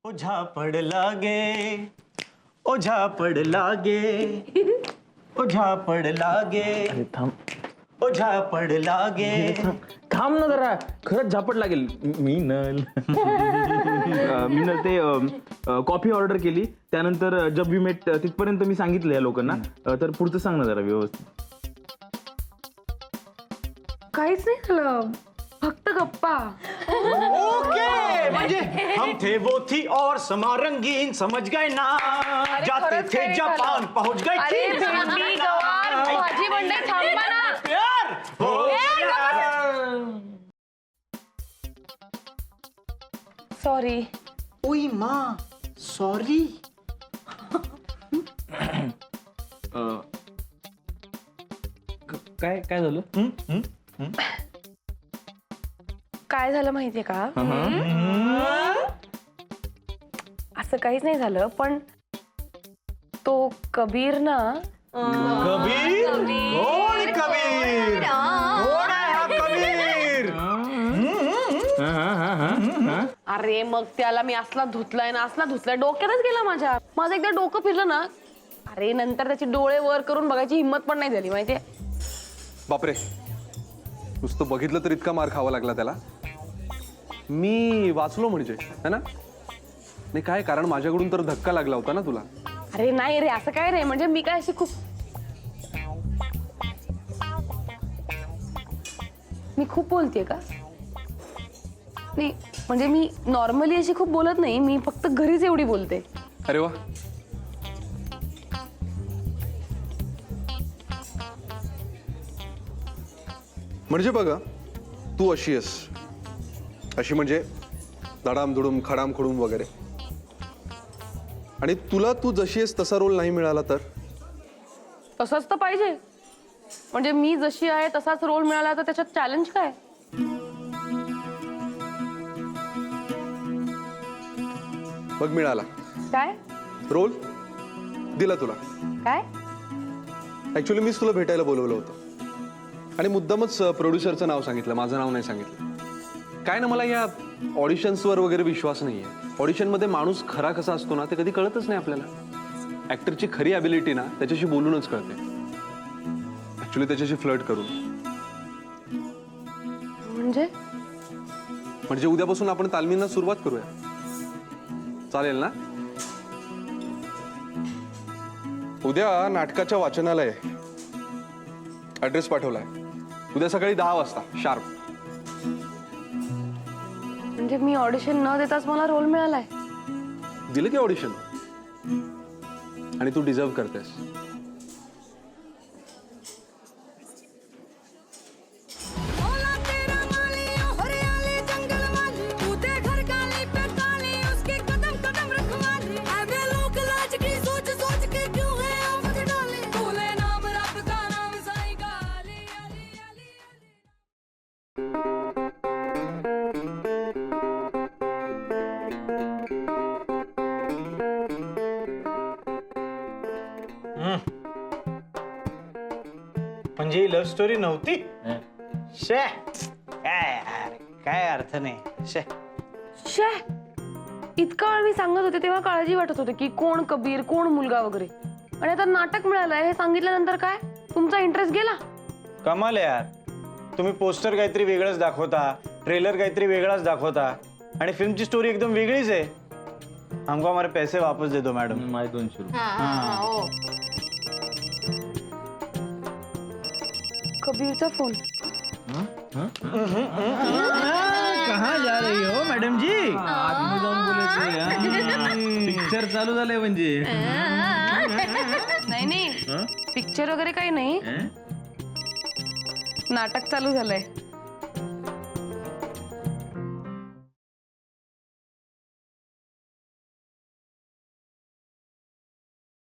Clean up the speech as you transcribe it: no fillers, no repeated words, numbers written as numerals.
ओझा पड लागे, ओझा पड लागे, ओझा पड लागे, थांब ओझा पड लागे. थांब ना जरा, खरंच झापट लागेल. मिनल मिनल ते कॉफी ऑर्डर केली, त्यानंतर जब वी मेट तिथपर्यंत मी सांगितलं या लोकांना. तर पुढचं सांग ना जरा व्यवस्थित. काहीच नाही झालं, फक्त गप्पा. ओके, म्हणजे हम थे वो थी और समा रंगीन, समझ गए ना. जाते खरंच थे काही जापान, झालं. पहुंच गए अरे चीन. भेंडी गवार भाजी मंडई, थांबा ना. प्यार हो सॉरी. ओई माँ सॉरी. काय काय झालं? काय झालं माहितीये का, असं काहीच नाही झालं, पण तो कबीर ना. कबीर कोण कबीर, कोण आहे हा कबीर. अरे मग त्याला मी असला धुतलाय ना, असला धुतलाय, डोक्यातच गेला माझ्या. माझं एकदा डोकं फिरलं ना, अरे नंतर त्याचे डोळे वर करून बघायची हिंमत पण नाही झाली माहितीये. बापरे, नुसतं बघितलं तर इतका मार खावा लागला त्याला. मी वाचलो म्हणजे है ना. नाही काय कारण, माझ्याकडून तर धक्का लागला होता ना तुला. अरे नाही रे, असं काय रे, म्हणजे मी काय अशी खूप बोलतेय का. नाही म्हणजे मी नॉर्मली अशी खूप बोलत नाही, मी फक्त घरीच एवढी बोलते. अरे वा. म्हणजे बघा, तू अशी आहेस, अशी म्हणजे धडाम धुडूम खडाम खुडूम वगैरे. आणि तुला तू जशी आहेस तसा रोल नाही मिळाला तर तसंच तर पाहिजे. म्हणजे मी जशी आहे तसाच रोल मिळाला तर त्याच्यात चॅलेंज काय. मग मिळाला काय रोल, दिला तुला. काय ऍक्च्युली मीच तुला भेटायला बोलवलं होतं आणि मुद्दामच प्रोड्युसरचं नाव सांगितलं, माझं नाव नाही सांगितलं. काय ना, मला या ऑडिशन्सवर वगैरे विश्वास नाही आहे. ऑडिशनमध्ये माणूस खरा कसा असतो ना, ते कधी कळतच नाही आपल्याला. ऍक्टरची खरी ॲबिलिटी ना त्याच्याशी बोलूनच कळते, ऍक्च्युली त्याच्याशी फ्लर्ट करून. म्हणजे उद्यापासून आपण तालमींना सुरुवात करूया, चालेल ना. उद्या नाटकाच्या वाचनालय, ऍड्रेस पाठवलाय. उद्या सकाळी 10 वाजता शार्प. म्हणजे मी ऑडिशन न देताच मला रोल मिळालाय. दिलं की ऑडिशन, आणि तू डिझर्व करतेस. म्हणजे लव्ह स्टोरी नव्हती. शे काय यार, काय अर्थ नाही. शे शे, इतका वेळ मी सांगत होते तेव्हा काळजी वाटत होते की कोण कबीर, कोण मुलगा वगैरे. आणि आता नाटक मिळालंय हे सांगितल्यानंतर काय तुमचा इंटरेस्ट गेला. कमाल आहे यार. तुम्ही पोस्टर काहीतरी वेगळंच दाखवता, ट्रेलर काहीतरी वेगळाच दाखवता, आणि फिल्मची स्टोरी एकदम वेगळीच आहे. हमको हमारे पैसे वापस दे दो मॅडम. माझे 200 रुपये. कबीरचा फोन. कहाँ जा रही हो मॅडम जी? आतमध्ये जाऊन बोलायचं. पिक्चर चालू झालंय म्हणजे. नाही पिक्चर वगैरे काही नाही, नाटक चालू झालंय.